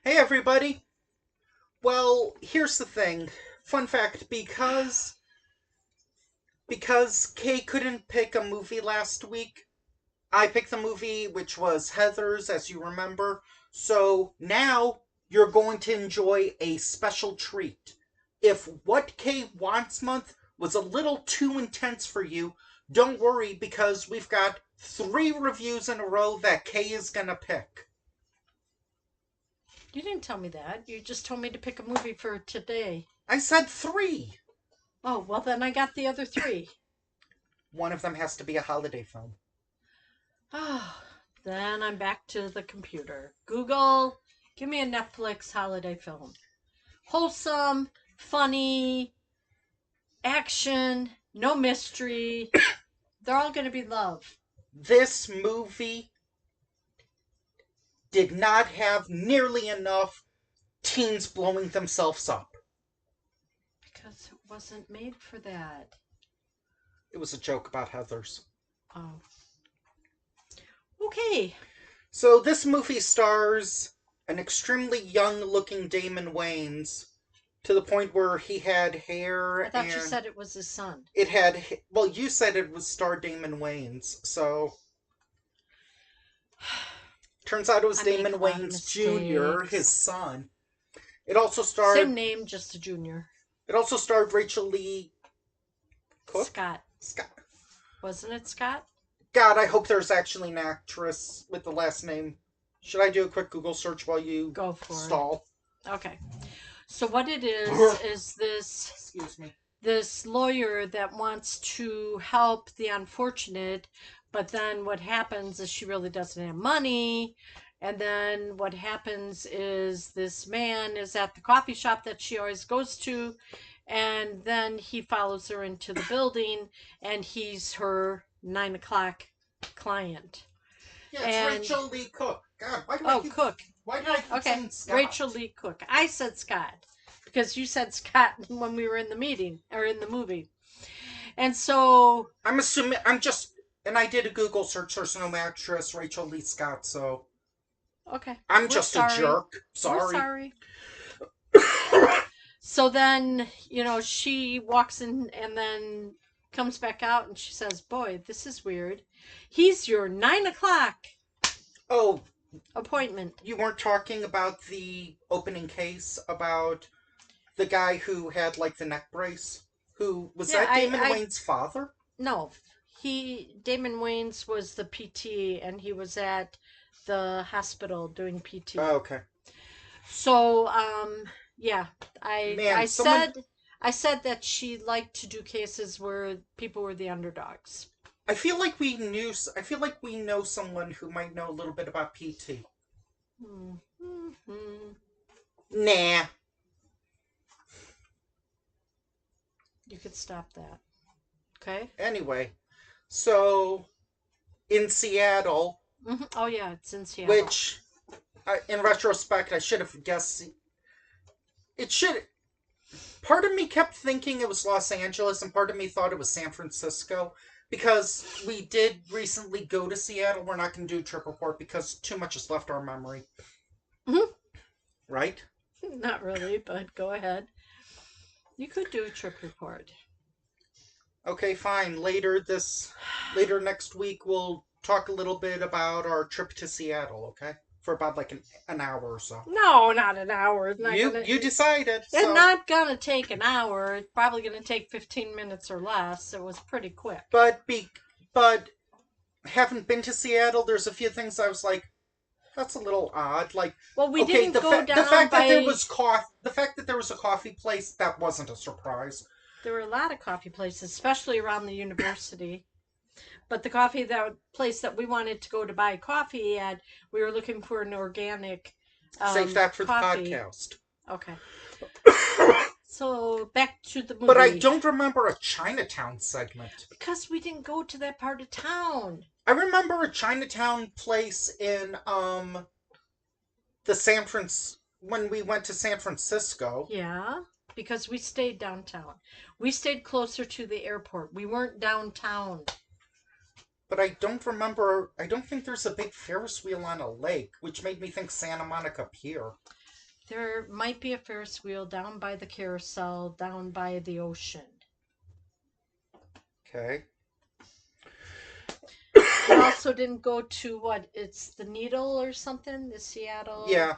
Hey everybody! Well, here's the thing. Fun fact, because Kay couldn't pick a movie last week, I picked the movie which was Heathers, as you remember. So now you're going to enjoy a special treat. If What Kay Wants Month was a little too intense for you, don't worry because we've got 3 reviews in a row that Kay is gonna pick. You didn't tell me that. You just told me to pick a movie for today. I said 3! Oh, well, then I got the other three. One of them has to be a holiday film. Ah, then I'm back to the computer. Google, give me a Netflix holiday film. Wholesome, funny, action, no mystery. They're all going to be love. This movie did not have nearly enough teens blowing themselves up. Because it wasn't made for that. It was a joke about Heathers. Oh. Okay. So this movie stars an extremely young looking Damon Wayans to the point where he had hair I thought you and said it was his son. it had, well, you said it was star Damon Wayans, so turns out it was I make Damon a lot of Wayans Jr., his mistakes. son. It also Same starred name, just a junior. it also starred Rachel Lee Cook. Scott. Scott. Wasn't it Scott? God, I hope there's actually an actress with the last name. Should I do a quick Google search while you Go for it. stall? Okay. So what it is this Excuse me. this lawyer that wants to help the unfortunate, but then what happens is she really doesn't have money. And then what happens is this man is at the coffee shop that she always goes to, and then he follows her into the building, and he's her 9 o'clock client. Yeah, it's And Rachel Lee Cook. God, oh, Cook. why did I keep Okay, saying Scott? Rachel Lee Cook. I said Scott because you said Scott when we were in the meeting or in the movie. And so, I'm assuming and I did a Google search. There's no actress Rachel Lee Scott, so okay, I'm we're just a sorry. jerk. We're Sorry. sorry. So then, she walks in and then comes back out and she says, "Boy, this is weird. He's your 9 o'clock Oh, appointment." you weren't talking about the opening case about the guy who had like the neck brace? Who was Yeah, that? Damon I Wayne's father? no. Damon Wayans was the PT and he was at the hospital doing PT. Oh, okay. So, yeah, Man, someone. I said that she liked to do cases where people were the underdogs. I feel like we knew. I feel like we know someone who might know a little bit about PT. Mm-hmm. Nah. You could stop that. Okay. Anyway, so in Seattle, Oh yeah, it's in Seattle. which in retrospect I should have guessed. It should. Part of me kept thinking it was Los Angeles, and part of me thought it was San Francisco. Because we did recently go to Seattle, we're not going to do a trip report because too much has left our memory, Mhm. right? Not really, but go ahead. You could do a trip report. Okay, fine. Later next week, we'll talk a little bit about our trip to Seattle. Okay, for about like an hour or so. No, not an hour. It's not You gonna. you decided. It's So, not gonna take an hour. It's probably gonna take 15 minutes or less. It was pretty quick. but be but haven't been to Seattle. There's a few things I was like, that's a little odd. Like, Well, we okay, didn't go the down fact that by. the fact that there was a coffee place, that wasn't a surprise. There were a lot of coffee places, especially around the university. But the place that we wanted to go to buy coffee at, we were looking for an organic Save that for the coffee. podcast. Okay. So back to the But I movie. don't remember a Chinatown segment. Because we didn't go to that part of town. I remember a Chinatown place in the San Francisco when we went to San Francisco. Yeah. Because we stayed downtown. We stayed closer to the airport. We weren't downtown. But I don't remember. I don't think there's a big Ferris wheel on a lake, which made me think Santa Monica Pier. There might be a Ferris wheel down by the carousel, down by the ocean. Okay. We also didn't go to what? It's the Needle or something, the Seattle. Yeah.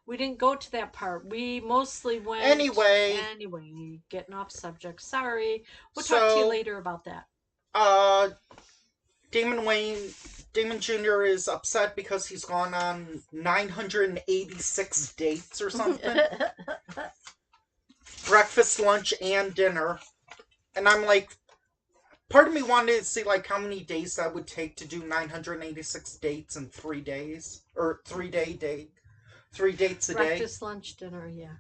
We didn't go to that part. We mostly went. Anyway. Anyway, getting off subject. Sorry. We'll So, talk to you later about that. Damon Jr. is upset because he's gone on 986 dates or something. Breakfast, lunch, and dinner. And I'm like, part of me wanted to see like how many days that would take to do 986 dates in 3 days. Or 3 dates a day. Breakfast, lunch, dinner, yeah.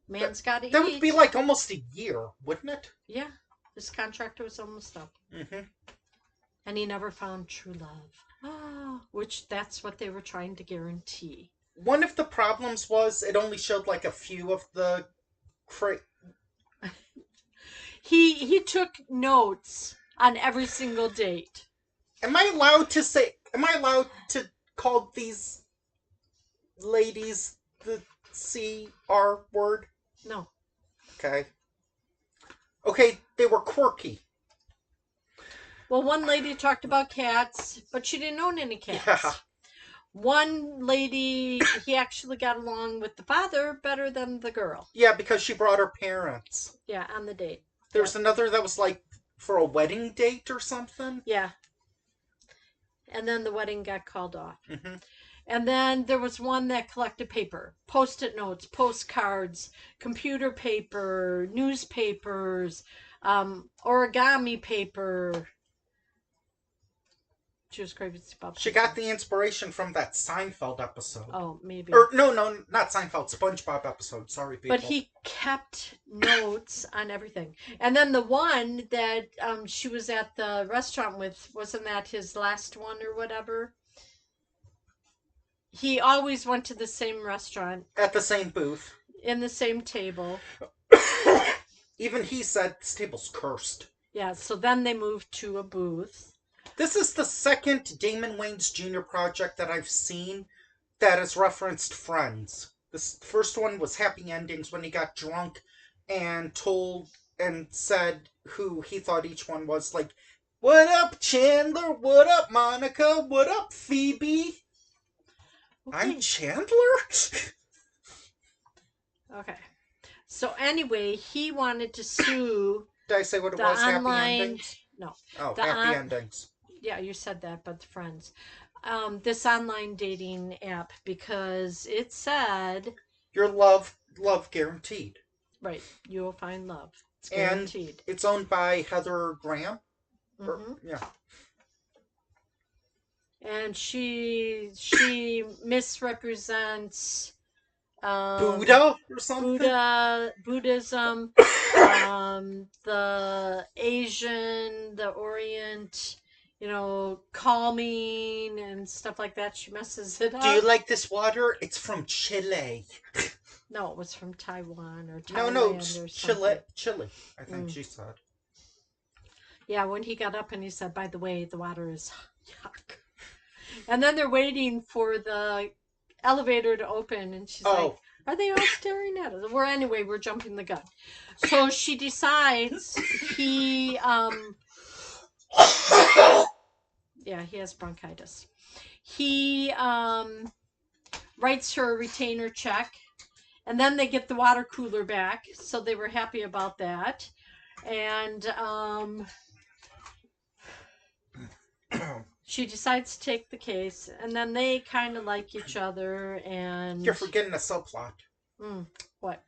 Man's got to eat. That would be like almost a year, wouldn't it? Yeah. His contract was almost up. Mm-hmm. And he never found true love. Which that's what they were trying to guarantee. One of the problems was it only showed like a few of the He took notes on every single date. Am I allowed to call these ladies the CR word? No. Okay. Okay, they were quirky. Well, one lady talked about cats, but she didn't own any cats. Yeah. One lady, he actually got along with the father better than the girl. Yeah, because she brought her parents. Yeah, on the date. There was another that was like for a wedding date or something. Yeah. And then the wedding got called off. Mm-hmm. And then there was one that collected paper, post-it notes, postcards, computer paper, newspapers, origami paper. She was crazy about. She got the inspiration from that Seinfeld episode. Oh, maybe. Or no, not Seinfeld, SpongeBob episode. Sorry, people. But he kept notes on everything. And then the one that she was at the restaurant with, wasn't that his last one or whatever? He always went to the same restaurant. At the same booth. In the same table. Even he said this table's cursed. Yeah, so then they moved to a booth. This is the second Damon Wayans Jr. project that I've seen that has referenced Friends. This first one was Happy Endings when he got drunk and said who he thought each one was. Like, what up, Chandler? What up, Monica? What up, Phoebe? Okay. I'm Chandler? Okay. So anyway, he wanted to sue. Did I say what it was? Online... Happy Endings? No. Oh, Happy Endings. Yeah, you said that, but Friends. This online dating app, because it said your love guaranteed. Right, you will find love. It's guaranteed. And it's owned by Heather Graham. Mm-hmm. Yeah. And she misrepresents Buddha or something. Buddhism, the Asian, the Orient. Calming and stuff like that. She messes it up. Do you like this water? It's from Chile. No, it was from Taiwan or Thailand or something. Chile, I think she said. Yeah, when he got up and he said, by the way, the water is yuck. And then they're waiting for the elevator to open and she's like, are they all staring at us? Anyway, we're jumping the gun. So she decides he has bronchitis. He writes her a retainer check, and then they get the water cooler back, so they were happy about that. And she decides to take the case, and then they kind of like each other. And you're forgetting a subplot. What?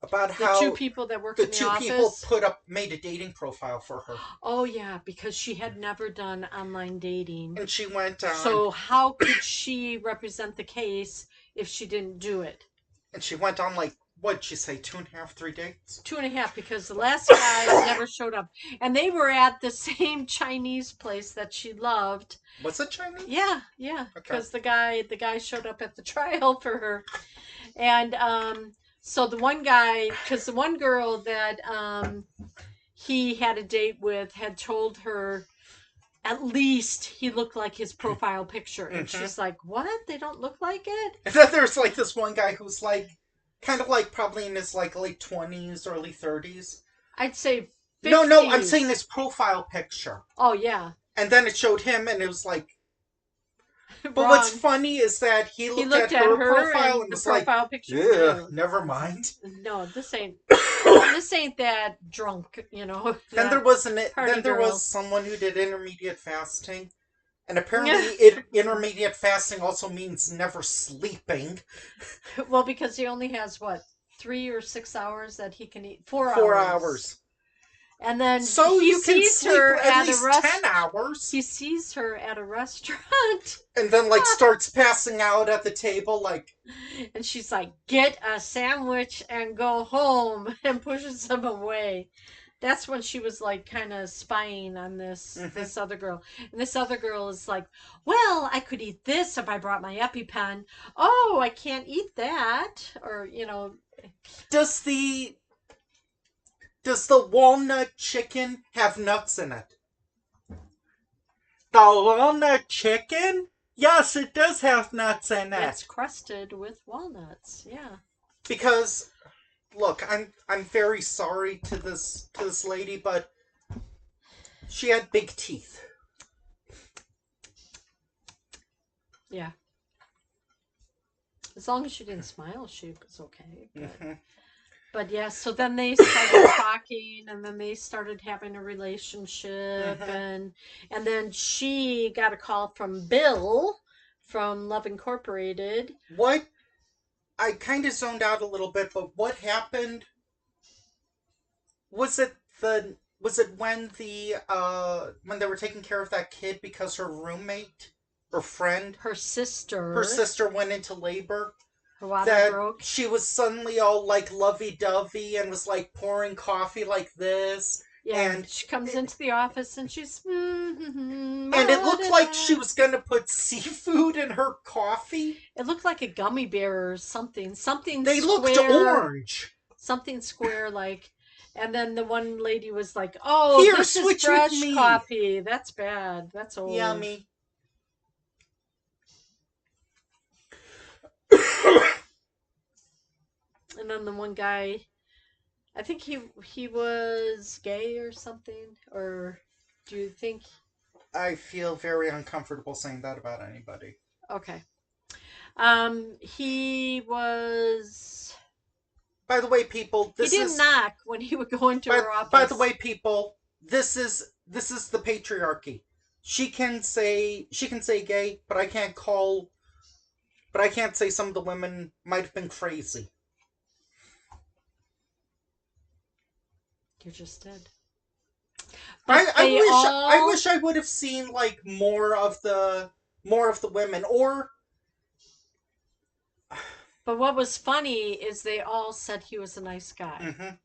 About how the two people that worked in the office. The two people made a dating profile for her. Oh yeah, because she had never done online dating. And she went on. So how could she represent the case if she didn't do it? And she went on like, what'd she say, 2.5, 3 dates? 2.5, because the last guy never showed up. And they were at the same Chinese place that she loved. Was it Chinese? Yeah. Because the guy showed up at the trial for her. And so the one guy, because the one girl that he had a date with had told her at least he looked like his profile picture. And she's like, what? They don't look like it? And then there's like this one guy who's like, kind of like probably in his like late 20s, early 30s. I'd say No, I'm saying 50s. his profile picture. Oh yeah, And then it showed him, and it was like. But what's wrong. funny is that he He looked looked at at her her, profile and and the was like, profile picture. "Yeah, No, never mind." no, this ain't that drunk. Then there That was party girl. someone who did intermediate fasting, and apparently intermediate fasting also means never sleeping. Well, because he only has what, 3 or 6 hours that he can eat. 4 hours. 4 hours. And then So he you can sees sleep her at at a least 10 hours. he sees her at a restaurant. And then like starts passing out at the table like. And she's like, "Get a sandwich and go home," and pushes him away. That's when she was like kind of spying on Mm-hmm. this other girl. And this other girl is like, "Well, I could eat this if I brought my EpiPen. Oh, I can't eat that." Or, Does the walnut chicken have nuts in it? The walnut chicken? Yes, it does have nuts in it's it. crusted with walnuts. Yeah. Because look, I'm very sorry to this lady, but she had big teeth. Yeah. As long as she didn't smile, she was okay. But Mm-hmm. But yeah, so then they started talking, and then they started having a relationship, Mm-hmm. and then she got a call from Bill from Love Incorporated. What I kind of zoned out a little bit, but what happened? Was it when they were taking care of that kid because her roommate or friend, Her her sister, sister went into labor? her water That broke. she was suddenly all like lovey-dovey and was like pouring coffee like this, Yeah, and she comes it, into the office and she's and it ma looked da like she da. was gonna put seafood in her coffee. It looked like a gummy bear or something, They looked orange. something square like. And then the one lady was like, "Oh, Here, this is switch with fresh me. coffee. That's bad. That's old." Yummy. And then the one guy, I think he was gay or something. Or do you think? I feel very uncomfortable saying that about anybody. Okay. He was. By the way, people, He this didn't is knock when he would go into her by the way, office. people, this is the patriarchy. She can say gay, but I can't say some of the women might have been crazy. You just did. I, But I they wish I all. wish I would have seen like more of the women or But what was funny is they all said he was a nice guy. mhm.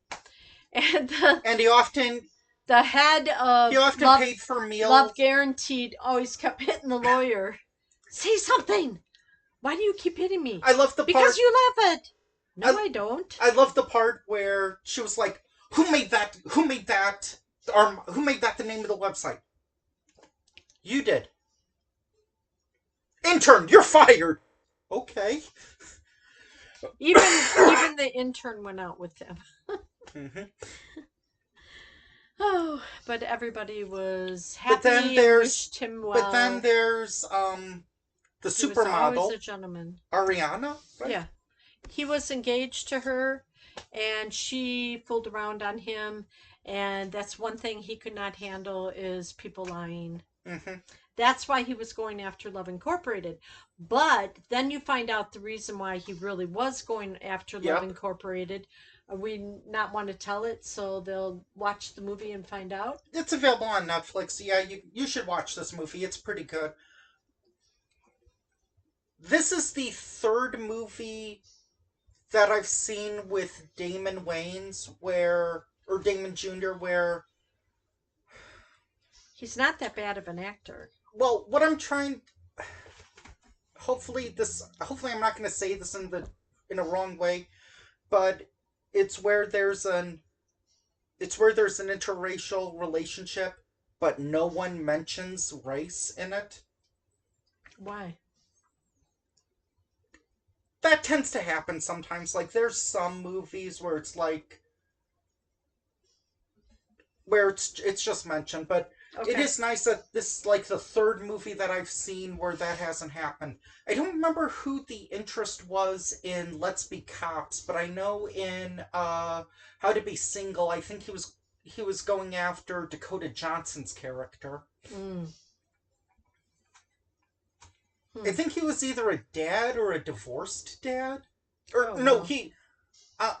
And the And the head he of often paid for Love meals. Guaranteed always kept hitting the lawyer. "Say something. Why do you keep hitting me?" I love the "Because part you love it." "No, I I don't." I love the part where she was like, "Who made that? Who made that? Who made that the name of the website? You did. Intern, you're fired." Okay. Even the intern went out with him. Mm-hmm. Oh, but everybody was But then happy and there's wished him but then well. there's the He was always supermodel a gentleman. Ariana, right? Yeah. He was engaged to her, and she fooled around on him, and that's one thing he could not handle is people lying. Mm-hmm. That's why he was going after Love Incorporated. But then you find out the reason why he really was going after Love Yep. Incorporated. We not want to tell it, so they'll watch the movie and find out. It's available on Netflix. Yeah, you should watch this movie. It's pretty good. This is the third movie that I've seen with Damon Wayans or Damon Jr. where, He's not that bad of an actor. well, what I'm trying, hopefully I'm not going to say this in a wrong way, but it's where there's an interracial relationship, but no one mentions race in it. Why? that tends to happen sometimes. Like, there's some movies where it's like, where it's just mentioned, but it Okay. is nice that this is like the third movie that I've seen where that hasn't happened. I don't remember who the interest was in Let's Be Cops, but I know in How to Be Single, I think he was going after Dakota Johnson's character. Mm. I Hmm. think he was either a dad or a divorced dad. Or Oh no, wow. he uh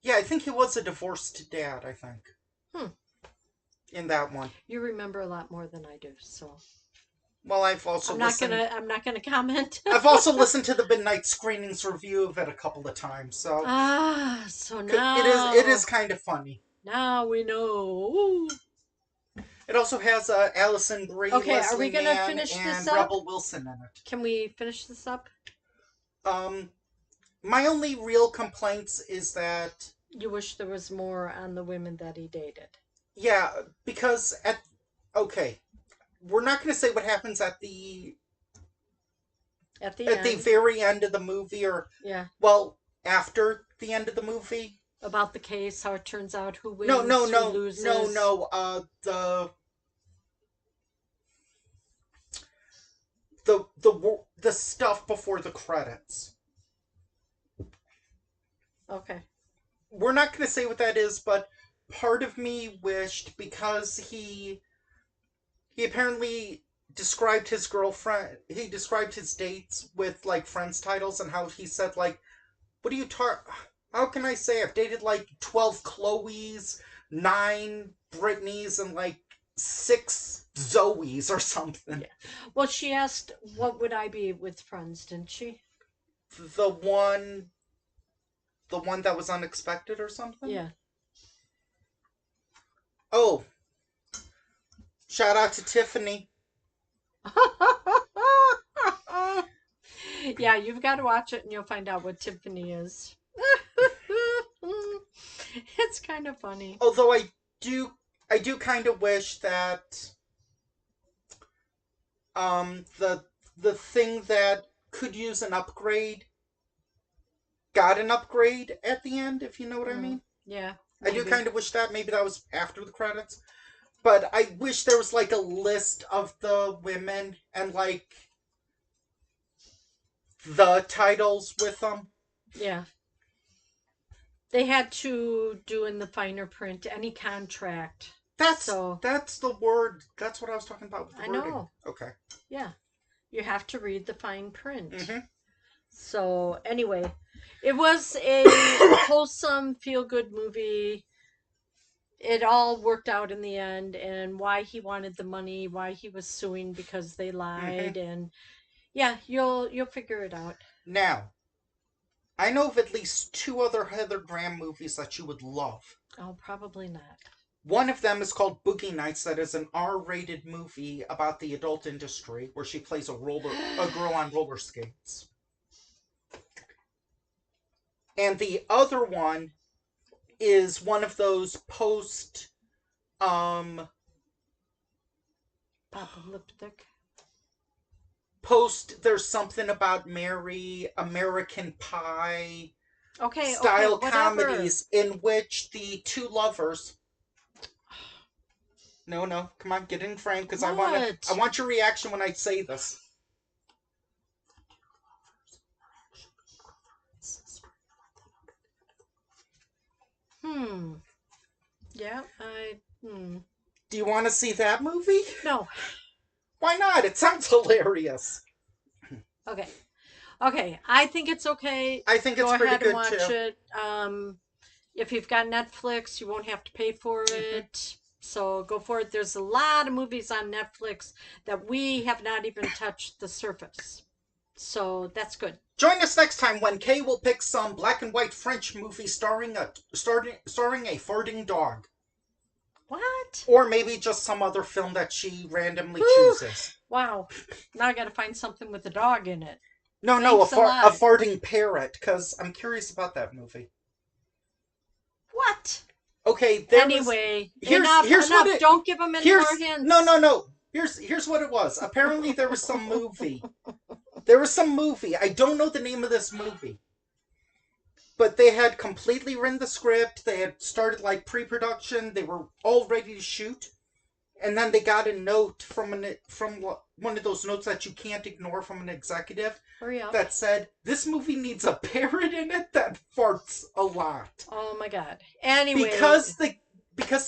yeah, I think he was a divorced dad, I think. Hmm. In that one. You remember a lot more than I do, so Well, I've also I'm not listened gonna I'm not gonna comment. I've also listened to the Midnight Screenings review of it a couple of times, so So it is kind of funny. now we know. It also has Allison Brie, Okay, are Leslie we gonna Mann, finish this and up? Rebel Wilson in it. Can we finish this up? Um, my only real complaints is that, You wish there was more on the women that he dated. yeah, because okay, we're not going to say what happens At the at the end, very end of the movie, or yeah, well, after the end of the movie. about the case, how it turns out, who No, no, wins, who no, no, loses. no. The stuff before the credits. Okay. We're not going to say what that is, but part of me wished, because he apparently described his girlfriend, he described his dates with like friends titles, and how he said like, what do you how can I say I've dated like 12 Chloes, 9 Britneys, and like 6 Zoes or something. Yeah. Well, she asked, "What would I be with friends?" Didn't she? The one that was unexpected or something. Yeah. Oh, shout out to Tiffany. Yeah, you've got to watch it and you'll find out what Tiffany is. It's kind of funny. Although do I do kind of wish that the thing that could use an upgrade got an upgrade at the end, if you know what I Mm, mean. yeah, I do maybe. kind of wish that maybe that was after the credits, but I wish there was like a list of the women and like the titles with them. Yeah. They had to do in the finer print any contract. That's So, that's the word. That's what I was talking about with the I wording. know. Okay. Yeah. You have to read the fine print. Mm-hmm. So, anyway, it was a wholesome, feel good movie. It all worked out in the end, and why he wanted the money, why he was suing because they Mm-hmm. lied, and yeah, you'll figure it out. Now, I know of at least 2 other Heather Graham movies that you would love. Oh, probably not. One of them is called Boogie Nights, that is an R-rated movie about the adult industry where she plays a girl on roller skates. And the other one is one of those um Papa lipstick. post there's something about Mary, American Pie Okay, okay, style whatever. comedies in which the two lovers. No, no, come on, get in frame, because I What? want your reaction when I say this. Hmm. Yeah, I. Hmm. Do you want to see that movie? No. Why not? It sounds hilarious. Okay. Okay. I think it's okay. I think it's Go pretty ahead and good watch too. it. If you've got Netflix, you won't have to pay for Mm-hmm. it. So go for it. There's a lot of movies on Netflix that we have not even touched the surface. So that's good. Join us next time when Kay will pick some black and white French movie starring a farting dog. What? Or maybe just some other film that she randomly Whew. chooses. Wow. Now I got to find something with a dog in it. No, no, Thanks a a lot. farting parrot, because I'm curious about that movie. What? Okay, Anyway, here's what enough. it Don't give them any more here's no, hints. no, no. Here's what it was. Apparently there was some movie There was some movie. I don't know the name of this movie, but they had completely written the script. They had started like pre-production. They were all ready to shoot, and then they got a note from one of those notes that you can't ignore from an executive Hurry up. that said this movie needs a parrot in it that farts a lot. Oh my god. Anyway. Because the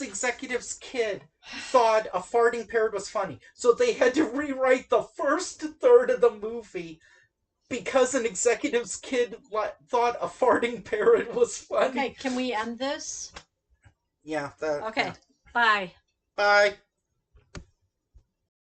executive's kid thought a farting parrot was funny, so they had to rewrite the first third of the movie because an executive's kid thought a farting parrot was funny. Okay, can we end this? Yeah. Okay. Yeah. Bye. Bye.